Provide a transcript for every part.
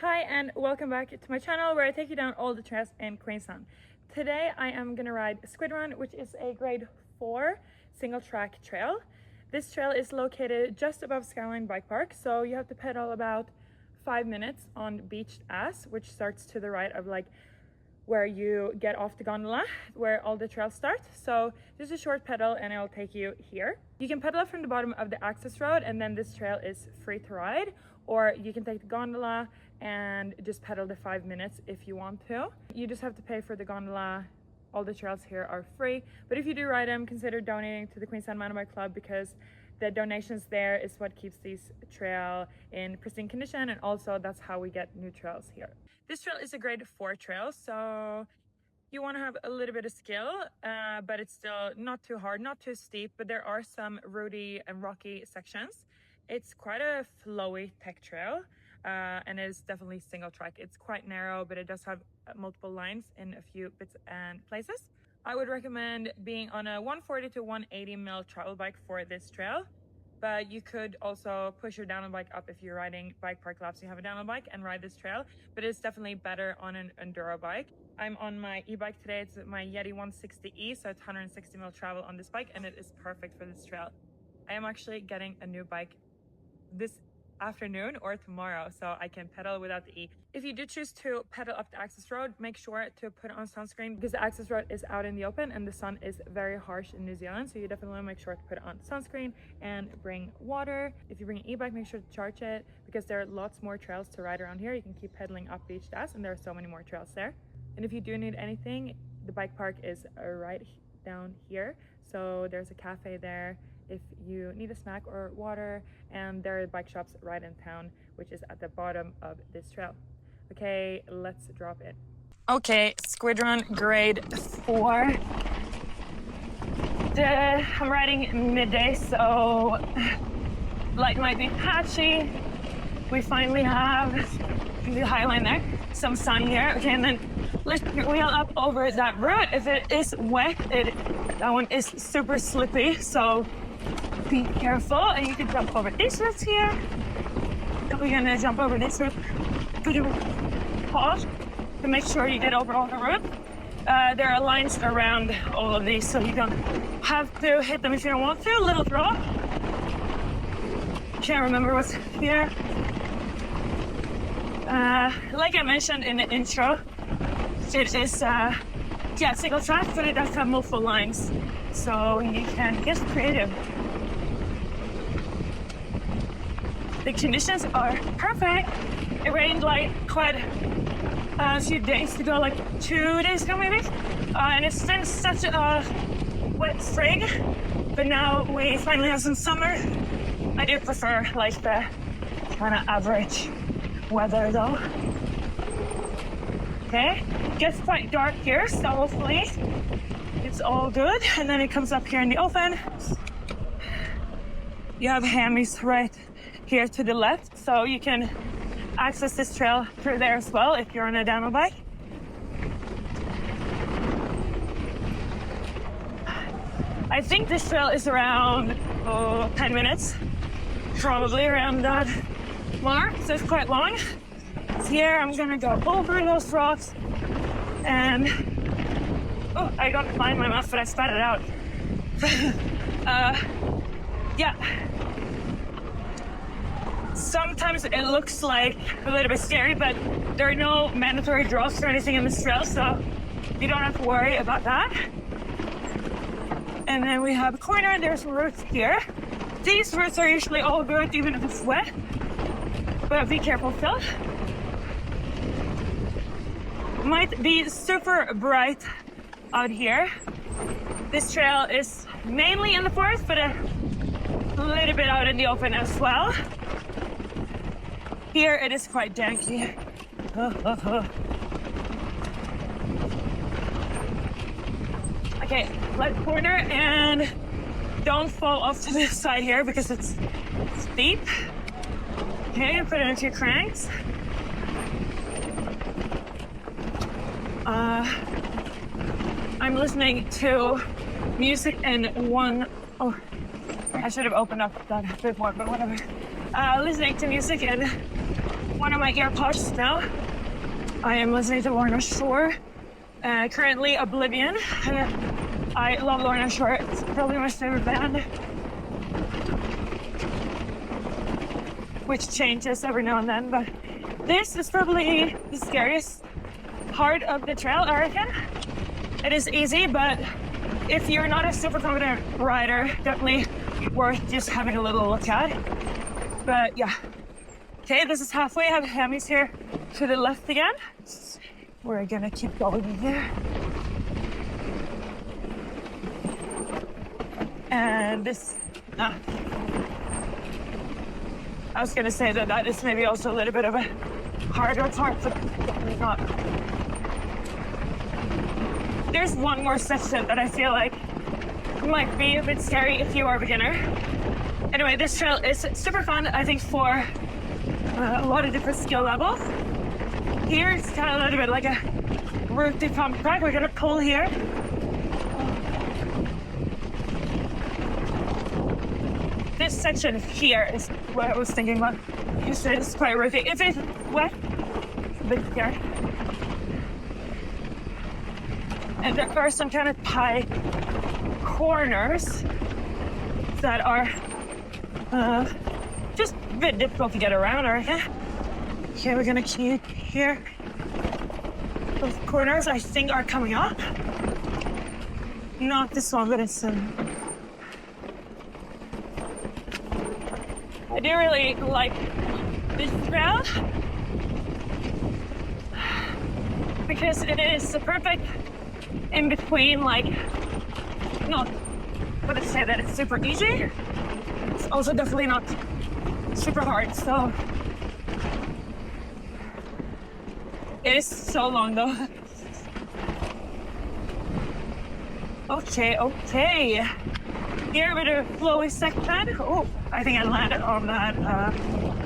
Hi and welcome back to my channel where I take you down all the trails in Queenstown. Today I am gonna ride Squid Run, which is a grade 4 single track trail. This trail is located just above Skyline Bike Park, so you have to pedal about 5 minutes on beached ass, which starts to the right of like where you get off the gondola, where all the trails start. So just a short pedal and it'll take you here. You can pedal up from the bottom of the access road and then this trail is free to ride, or you can take the gondola and just pedal the 5 minutes if you want to. You just have to pay for the gondola. All the trails here are free, but if you do ride them, consider donating to the Queenstown Mountain Bike Club, because the donations there is what keeps these trail in pristine condition, and also that's how we get new trails here. This trail is a grade 4 trail, so you want to have a little bit of skill, but it's still not too hard, not too steep, but there are some roady and rocky sections. It's quite a flowy tech trail, and it is definitely single track. It's quite narrow, but it does have multiple lines in a few bits and places. I would recommend being on a 140 to 180 mil travel bike for this trail, but you could also push your downhill bike up if you're riding bike park laps. You have a downhill bike and ride this trail, but it's definitely better on an enduro bike. I'm on my e-bike today. It's my Yeti 160e, so it's 160 mil travel on this bike, and it is perfect for this trail. I am actually getting a new bike this afternoon or tomorrow, so I can pedal without the E. If you do choose to pedal up the access road, make sure to put on sunscreen, because the access road is out in the open and the sun is very harsh in New Zealand, so you definitely want to make sure to put on sunscreen and bring water. If you bring an e-bike, make sure to charge it, because there are lots more trails to ride around here. You can keep pedaling up beach ass, and there are so many more trails there. And if you do need anything, the bike park is right down here, so there's a cafe there if you need a snack or water, and there are bike shops right in town, which is at the bottom of this trail. Okay, let's drop in. Okay, Squid Run grade 4. I'm riding midday, so light might be patchy. We finally have the highline there, some sun here. Okay, and then lift your wheel up over that root. If it is wet, that one is super slippy, so be careful. And you can jump over these roots here. We're gonna jump over this root. Put a pause to make sure you get over all the root. There are lines around all of these, so you don't have to hit them if you don't want to. Little drop. Can't remember what's here. Like I mentioned in the intro, it is single track, but it does have multiple lines, so you can get creative. The conditions are perfect. It rained like quite a few days ago, like 2 days ago maybe, and it's been such a wet spring, but now we finally have some summer. I do prefer like the kind of average weather though. Okay, gets quite dark here, so hopefully it's all good. And then it comes up here in the open. You have hammies right here to the left, so you can access this trail through there as well if you're on a downhill bike. I think this trail is around 10 minutes, probably around that mark, so it's quite long. So here I'm gonna go over those rocks, and I got fly in my mouth, but I spat it out. Yeah. Sometimes it looks like a little bit scary, but there are no mandatory drops or anything in this trail, so you don't have to worry about that. And then we have a corner, and there's roots here. These roots are usually all good, even if it's wet, but be careful still. Might be super bright out here. This trail is mainly in the forest, but a little bit out in the open as well. Here it is quite danky. Okay, left corner, and don't fall off to this side here because it's steep. Okay, put it into your cranks. I'm listening to music in I should have opened up that a bit more, but whatever. Listening to music in one of my AirPods now. I am listening to Lorna Shore, currently Oblivion. I love Lorna Shore, it's probably my favorite band, which changes every now and then, but this is probably the scariest part of the trail, I reckon. It is easy, but if you're not a super confident rider, definitely worth just having a little look at. But yeah. Okay, this is halfway. I have Hammy's here to the left again. We're gonna keep going here. And this, I was gonna say that is maybe also a little bit of a harder part, but definitely not. There's one more section that I feel like might be a bit scary if you are a beginner. Anyway, this trail is super fun, I think, for a lot of different skill levels. Here it's kind of a little bit like a rooty pump track. We're gonna pull here. This section here is what I was thinking about. It's quite rooty. If it's wet, it's a bit scary. And there are some kind of high corners that are just a bit difficult to get around, right? Okay, we're gonna keep here. Those corners, I think, are coming up. Not this one, but it's I do really like this trail because it is the perfect in between, like, not gonna say that it's super easy. It's also definitely not super hard, so it is so long though. Okay. Here with a flowy section. Oh, I think I landed on that.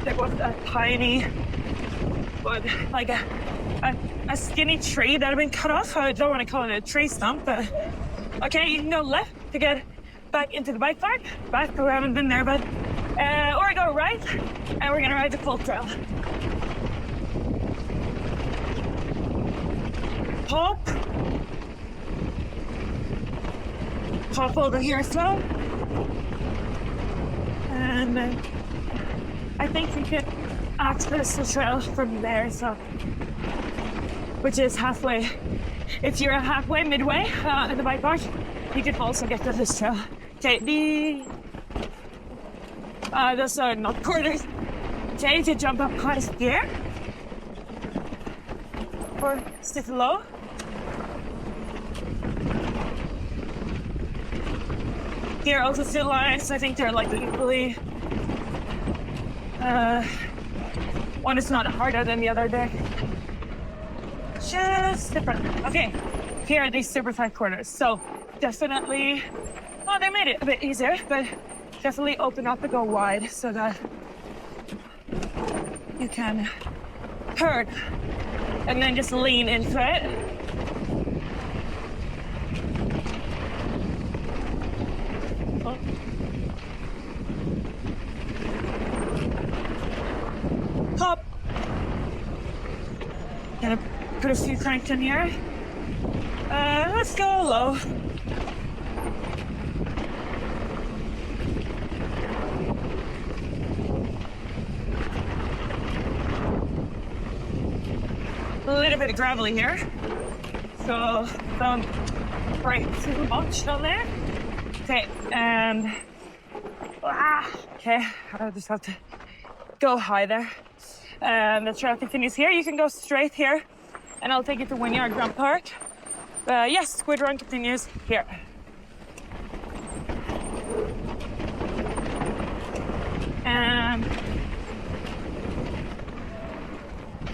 There was a tiny, like a skinny tree that had been cut off. I don't want to call it a tree stump, but okay, you can go left to get back into the bike park. Back, we haven't been there, but or go right, and we're gonna ride the full trail. Hop over here slow, and I think we can access the trail from there, so which is halfway. If you're halfway, midway in the bike park, you can also get to this trail. Okay, those are not corners. Okay, to jump up high here or sit low. Here also still lines. I think they're like equally. One is not harder than the other there. Just different. Okay, here are these super tight corners. So definitely, well, they made it a bit easier, but definitely open up and go wide so that you can turn and then just lean into it. Hop. Gonna put a few cranks in here. Let's go low. A little bit of gravelly here, so don't break too much on there. Okay, and okay, I just have to go high there. And the trail continues here. You can go straight here, and I'll take you to Wynyard Grand Park. Yes, Squid Run continues here. And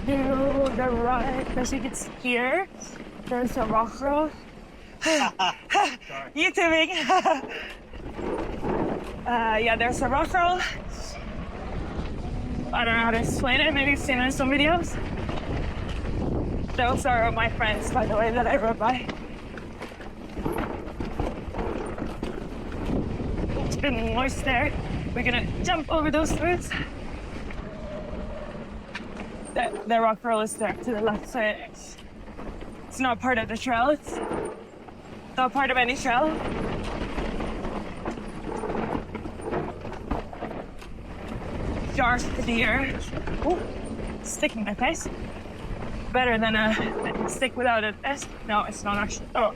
to the right, as you can see here, there's a rock road. YouTubing. Yeah, there's a rock roll. I don't know how to explain it. Maybe you've seen it in some videos. Those are my friends, by the way, that I rode by. It's been moist there. We're gonna jump over those roots. the rock roll is there to the left, so it's not part of the trail. It's not part of any trail. Dark deer. Oh, sticking my face. Better than a stick without it. No, it's not actually. Oh,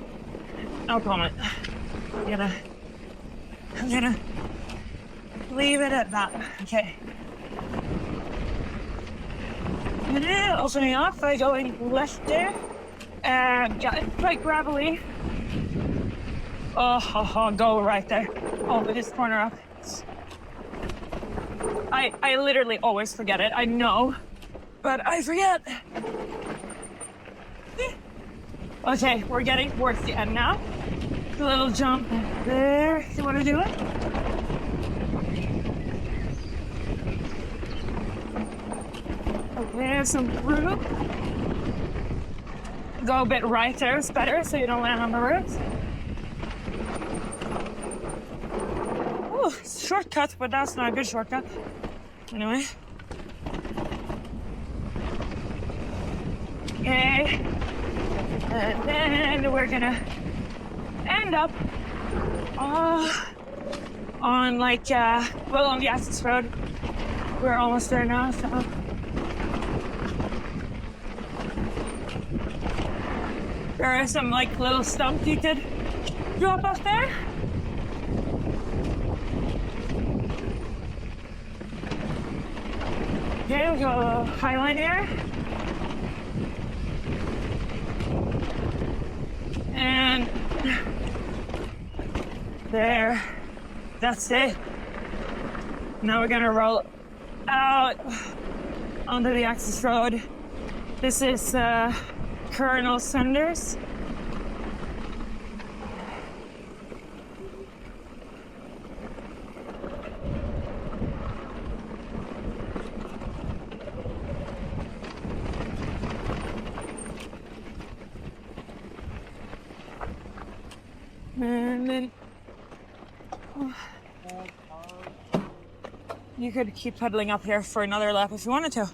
no comment. I'm gonna leave it at that. Okay. I'm gonna opening up by going left there. Yeah, it's quite gravelly. Oh, go right there. Over this corner up. I literally always forget it. I know, but I forget. Okay, we're getting towards the end now. A little jump there. You want to do it? Okay, there's some room. Go a bit right there, it's better so you don't land on the roots. Oh, shortcut, but that's not a good shortcut. Anyway. Okay. And then we're gonna end up on like, well, on the access road. We're almost there now, so. There are some like little stumps you could drop off there. Okay, we'll go highline here. And there, that's it. Now we're gonna roll out onto the access road. This is Colonel Sanders. And then you could keep pedaling up here for another lap if you wanted to.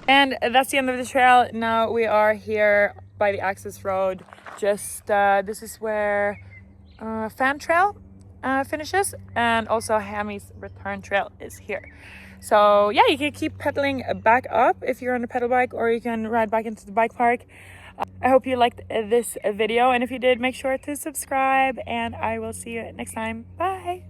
And that's the end of the trail. Now we are here by the access road. Just this is where Fan Trail finishes, and also Hammy's return trail is here. So yeah, you can keep pedaling back up if you're on a pedal bike, or you can ride back into the bike park. I hope you liked this video, and if you did, make sure to subscribe, and I will see you next time. Bye.